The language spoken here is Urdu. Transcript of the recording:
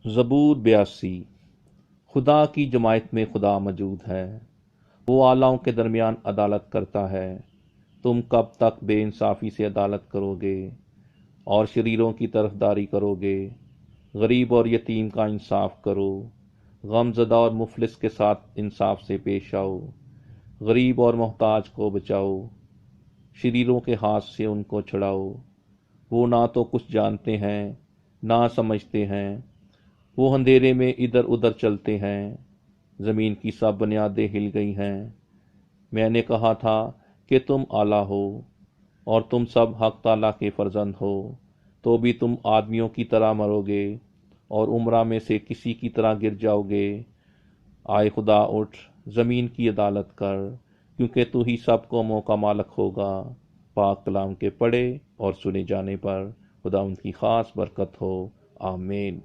زبور 82۔ خدا کی جماعت میں خدا موجود ہے، وہ اعلیٰوں کے درمیان عدالت کرتا ہے۔ تم کب تک بے انصافی سے عدالت کرو گے اور شریروں کی طرفداری کرو گے؟ غریب اور یتیم کا انصاف کرو، غم زدہ اور مفلس کے ساتھ انصاف سے پیش آؤ، غریب اور محتاج کو بچاؤ، شریروں کے ہاتھ سے ان کو چھڑاؤ۔ وہ نہ تو کچھ جانتے ہیں نہ سمجھتے ہیں، وہ اندھیرے میں ادھر ادھر چلتے ہیں۔ زمین کی سب بنیادیں ہل گئی ہیں۔ میں نے کہا تھا کہ تم اعلیٰ ہو اور تم سب حق تعالیٰ کے فرزند ہو، تو بھی تم آدمیوں کی طرح مرو گے اور عمرہ میں سے کسی کی طرح گر جاؤ گے۔ آئے خدا اٹھ، زمین کی عدالت کر، کیونکہ تو ہی سب قوموں کا مالک ہوگا۔ پاک کلام کے پڑھے اور سنے جانے پر خدا ان کی خاص برکت ہو، آمین۔